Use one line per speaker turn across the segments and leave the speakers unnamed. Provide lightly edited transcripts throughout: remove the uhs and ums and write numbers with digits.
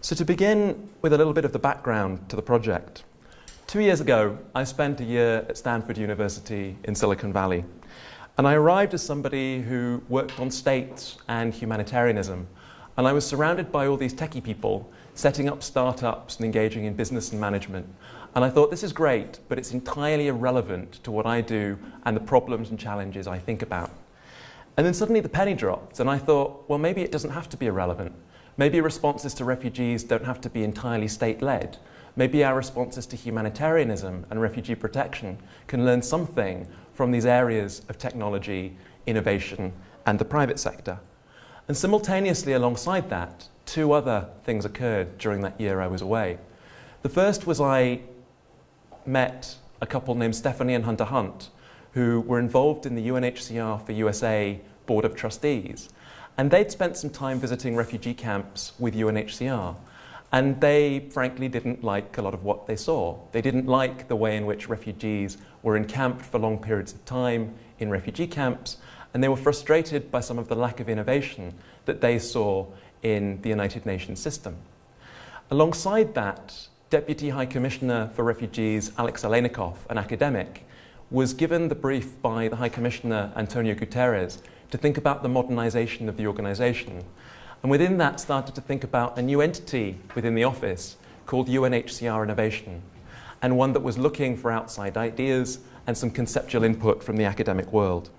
So to begin with a little bit of the background to the project, 2 years ago, I spent a year at Stanford University in Silicon Valley. And I arrived as somebody who worked on states and humanitarianism. And I was surrounded by all these techie people setting up startups and engaging in business and management. And I thought, this is great, but it's entirely irrelevant to what I do and the problems and challenges I think about. And then suddenly the penny dropped, and I thought, well, maybe it doesn't have to be irrelevant. Maybe responses to refugees don't have to be entirely state-led. Maybe our responses to humanitarianism and refugee protection can learn something from these areas of technology, innovation, and the private sector. And simultaneously alongside that, two other things occurred during that year I was away. The first was I met a couple named Stephanie and Hunter Hunt, who were involved in the UNHCR for USA Board of Trustees. And they'd spent some time visiting refugee camps with UNHCR. And they, frankly, didn't like a lot of what they saw. They didn't like the way in which refugees were encamped for long periods of time in refugee camps, and they were frustrated by some of the lack of innovation that they saw in the United Nations system. Alongside that, Deputy High Commissioner for Refugees Alex Alenikov, an academic, was given the brief by the High Commissioner Antonio Guterres to think about the modernization of the organization. And within that started to think about a new entity within the office called UNHCR Innovation, and one that was looking for outside ideas and some conceptual input from the academic world.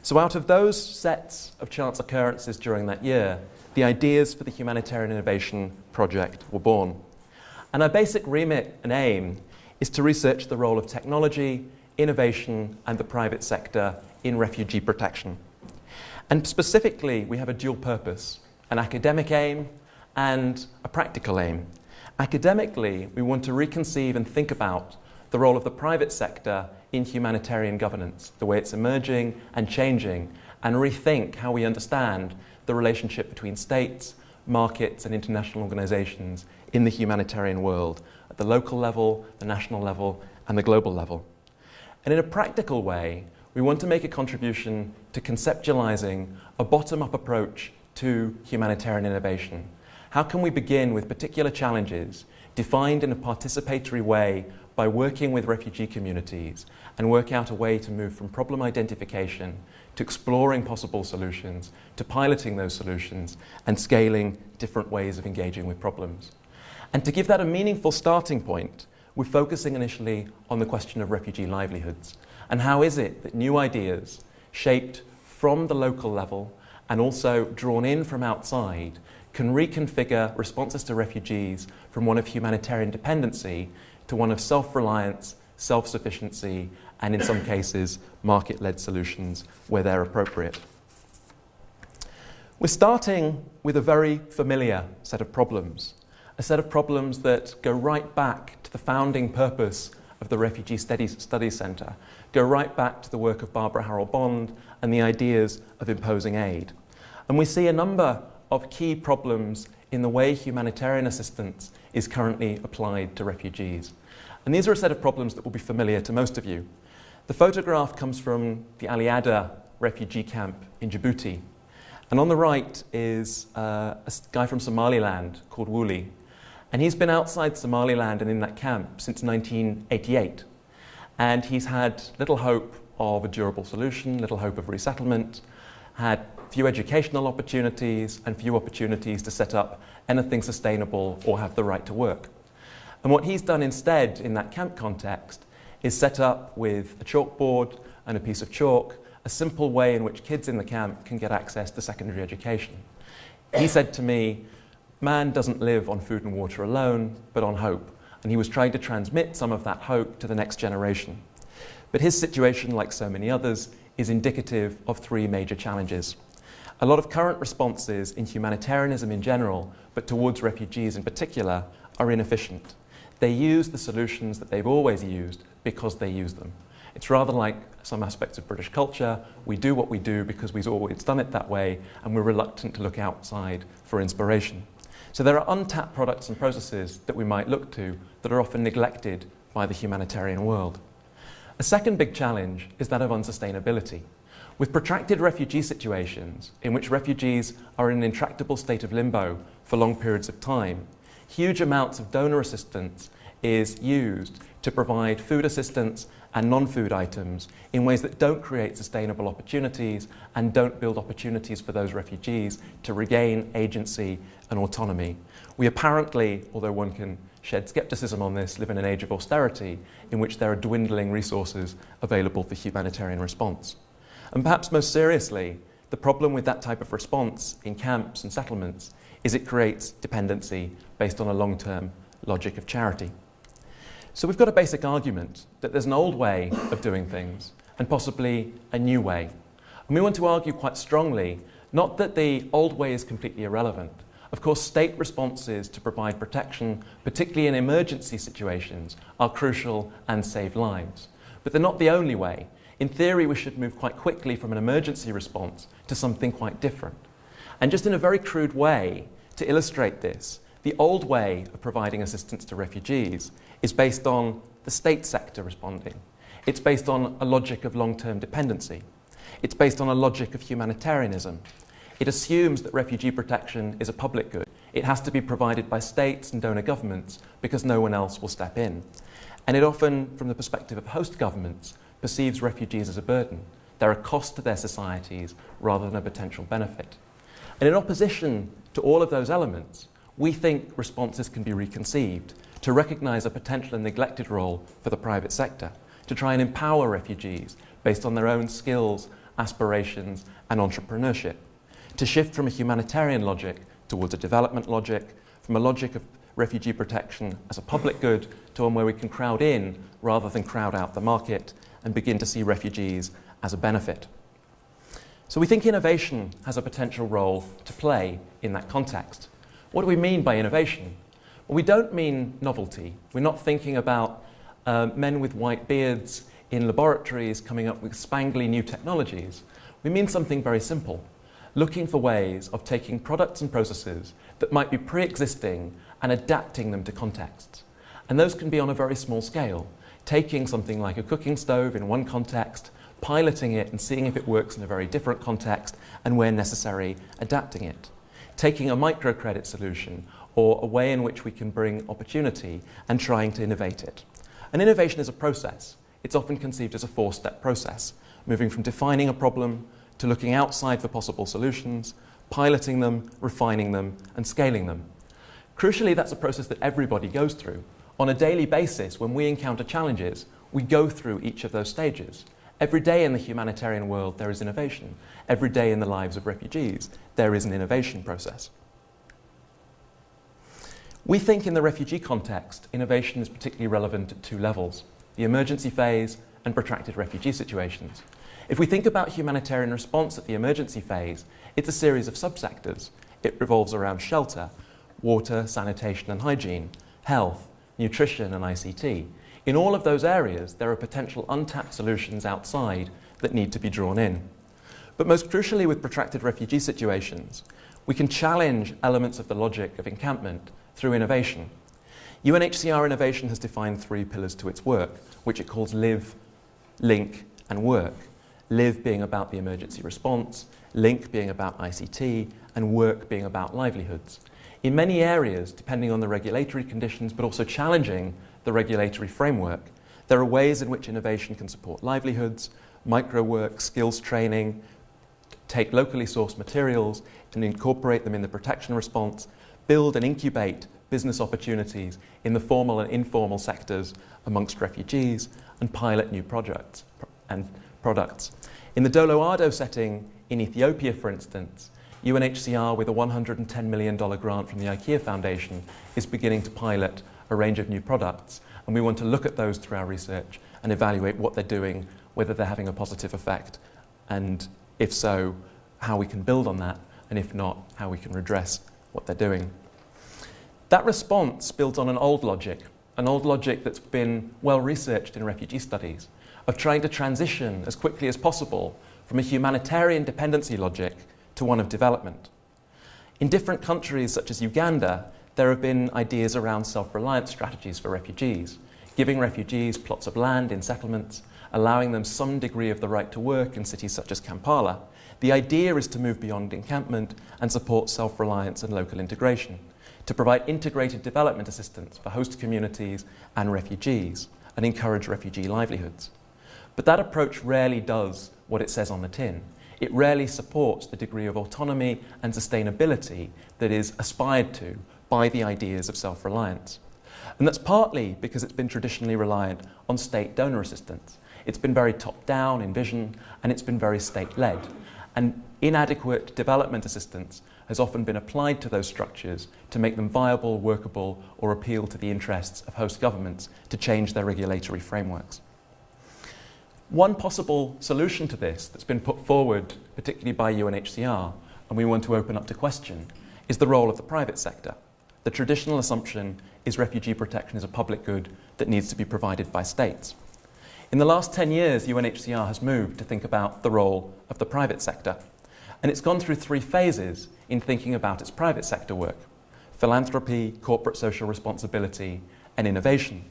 So out of those sets of chance occurrences during that year, the ideas for the Humanitarian Innovation Project were born. And our basic remit and aim is to research the role of technology, innovation, and the private sector in refugee protection. And specifically, we have a dual purpose, an academic aim and a practical aim. Academically, we want to reconceive and think about the role of the private sector in humanitarian governance, the way it's emerging and changing, and rethink how we understand the relationship between states, markets, and international organizations in the humanitarian world, at the local level, the national level, and the global level. And in a practical way, we want to make a contribution to conceptualizing a bottom-up approach to humanitarian innovation. How can we begin with particular challenges defined in a participatory way by working with refugee communities and work out a way to move from problem identification to exploring possible solutions, to piloting those solutions and scaling different ways of engaging with problems. And to give that a meaningful starting point, we're focusing initially on the question of refugee livelihoods. And how is it that new ideas, shaped from the local level and also drawn in from outside, can reconfigure responses to refugees from one of humanitarian dependency to one of self-reliance, self-sufficiency, and in some cases, market-led solutions where they're appropriate. We're starting with a very familiar set of problems, a set of problems that go right back to the founding purpose of the Refugee Studies Centre, go right back to the work of Barbara Harrell-Bond and the ideas of imposing aid. And we see a number of key problems in the way humanitarian assistance is currently applied to refugees. And these are a set of problems that will be familiar to most of you. The photograph comes from the Aliada refugee camp in Djibouti. And on the right is a guy from Somaliland called Wuli. And he's been outside Somaliland and in that camp since 1988. And he's had little hope of a durable solution, little hope of resettlement, had few educational opportunities and few opportunities to set up anything sustainable or have the right to work. And what he's done instead in that camp context is set up with a chalkboard and a piece of chalk a simple way in which kids in the camp can get access to secondary education. He said to me, man doesn't live on food and water alone, but on hope. And he was trying to transmit some of that hope to the next generation. But his situation, like so many others, is indicative of three major challenges. A lot of current responses in humanitarianism in general, but towards refugees in particular, are inefficient. They use the solutions that they've always used because they use them. It's rather like some aspects of British culture. We do what we do because we've always done it that way, and we're reluctant to look outside for inspiration. So there are untapped products and processes that we might look to that are often neglected by the humanitarian world. A second big challenge is that of unsustainability. With protracted refugee situations in which refugees are in an intractable state of limbo for long periods of time, huge amounts of donor assistance is used to provide food assistance and non-food items in ways that don't create sustainable opportunities and don't build opportunities for those refugees to regain agency and autonomy. We apparently, although one can shed scepticism on this, live in an age of austerity in which there are dwindling resources available for humanitarian response. And perhaps most seriously, the problem with that type of response in camps and settlements is it creates dependency based on a long-term logic of charity. So we've got a basic argument that there's an old way of doing things and possibly a new way. And we want to argue quite strongly, not that the old way is completely irrelevant. Of course, state responses to provide protection, particularly in emergency situations, are crucial and save lives. But they're not the only way. In theory, we should move quite quickly from an emergency response to something quite different. And just in a very crude way, to illustrate this, the old way of providing assistance to refugees is based on the state sector responding. It's based on a logic of long-term dependency. It's based on a logic of humanitarianism. It assumes that refugee protection is a public good. It has to be provided by states and donor governments because no one else will step in. And it often, from the perspective of host governments, perceives refugees as a burden. They're a cost to their societies rather than a potential benefit. And in opposition to all of those elements, we think responses can be reconceived to recognise a potential and neglected role for the private sector, to try and empower refugees based on their own skills, aspirations and entrepreneurship, to shift from a humanitarian logic towards a development logic, from a logic of refugee protection as a public good to one where we can crowd in rather than crowd out the market and begin to see refugees as a benefit. So we think innovation has a potential role to play in that context. What do we mean by innovation? Well, we don't mean novelty. We're not thinking about men with white beards in laboratories coming up with spangly new technologies. We mean something very simple, looking for ways of taking products and processes that might be pre-existing and adapting them to contexts. And those can be on a very small scale, taking something like a cooking stove in one context, piloting it and seeing if it works in a very different context, and where necessary, adapting it. Taking a microcredit solution or a way in which we can bring opportunity and trying to innovate it. And innovation is a process. It's often conceived as a four-step process, moving from defining a problem to looking outside for possible solutions, piloting them, refining them, and scaling them. Crucially, that's a process that everybody goes through. On a daily basis, when we encounter challenges, we go through each of those stages. Every day in the humanitarian world, there is innovation. Every day in the lives of refugees, there is an innovation process. We think in the refugee context, innovation is particularly relevant at two levels, the emergency phase and protracted refugee situations. If we think about humanitarian response at the emergency phase, it's a series of subsectors. It revolves around shelter, water, sanitation and hygiene, health, nutrition and ICT. In all of those areas, there are potential untapped solutions outside that need to be drawn in. But most crucially with protracted refugee situations, we can challenge elements of the logic of encampment through innovation. UNHCR Innovation has defined three pillars to its work, which it calls live, link and work. Live being about the emergency response, link being about ICT, and work being about livelihoods. In many areas, depending on the regulatory conditions, but also challenging the regulatory framework, there are ways in which innovation can support livelihoods, micro-work, skills training, take locally sourced materials and incorporate them in the protection response, build and incubate business opportunities in the formal and informal sectors amongst refugees, and pilot new projects and products. In the Dolo-Ardo setting in Ethiopia, for instance, UNHCR, with a $110 million grant from the IKEA Foundation, is beginning to pilot a range of new products, and we want to look at those through our research and evaluate what they're doing, whether they're having a positive effect, and if so, how we can build on that, and if not, how we can redress what they're doing. That response builds on an old logic that's been well researched in refugee studies, of trying to transition as quickly as possible from a humanitarian dependency logic to one of development. In different countries, such as Uganda, there have been ideas around self-reliance strategies for refugees, giving refugees plots of land in settlements, allowing them some degree of the right to work in cities such as Kampala. The idea is to move beyond encampment and support self-reliance and local integration, to provide integrated development assistance for host communities and refugees, and encourage refugee livelihoods. But that approach rarely does what it says on the tin. It rarely supports the degree of autonomy and sustainability that is aspired to by the ideas of self-reliance. And that's partly because it's been traditionally reliant on state donor assistance. It's been very top-down in vision, and it's been very state-led. And inadequate development assistance has often been applied to those structures to make them viable, workable, or appeal to the interests of host governments to change their regulatory frameworks. One possible solution to this that's been put forward, particularly by UNHCR, and we want to open up to question, is the role of the private sector. The traditional assumption is refugee protection is a public good that needs to be provided by states. In the last 10 years, UNHCR has moved to think about the role of the private sector. And it's gone through 3 phases in thinking about its private sector work: philanthropy, corporate social responsibility, and innovation.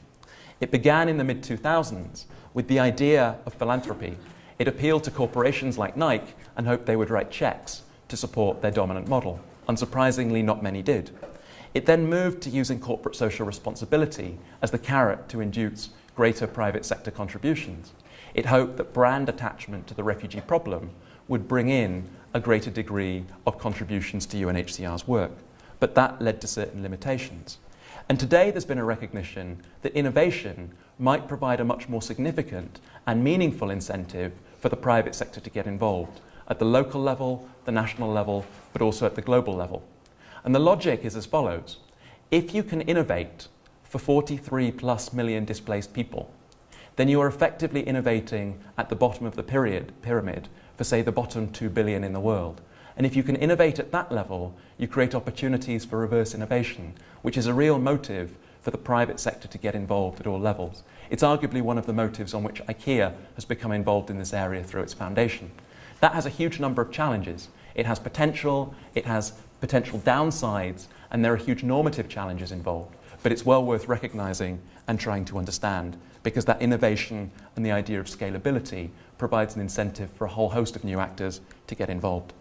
It began in the mid-2000s with the idea of philanthropy. It appealed to corporations like Nike and hoped they would write checks to support their dominant model. Unsurprisingly, not many did. It then moved to using corporate social responsibility as the carrot to induce greater private sector contributions. It hoped that brand attachment to the refugee problem would bring in a greater degree of contributions to UNHCR's work. But that led to certain limitations. And today there's been a recognition that innovation might provide a much more significant and meaningful incentive for the private sector to get involved at the local level, the national level, but also at the global level. And the logic is as follows. If you can innovate for 43+ million displaced people, then you are effectively innovating at the bottom of the pyramid for, say, the bottom 2 billion in the world. And if you can innovate at that level, you create opportunities for reverse innovation, which is a real motive for the private sector to get involved at all levels. It's arguably one of the motives on which IKEA has become involved in this area through its foundation. That has a huge number of challenges. It has potential downsides, and there are huge normative challenges involved. But it's well worth recognizing and trying to understand, because that innovation and the idea of scalability provides an incentive for a whole host of new actors to get involved.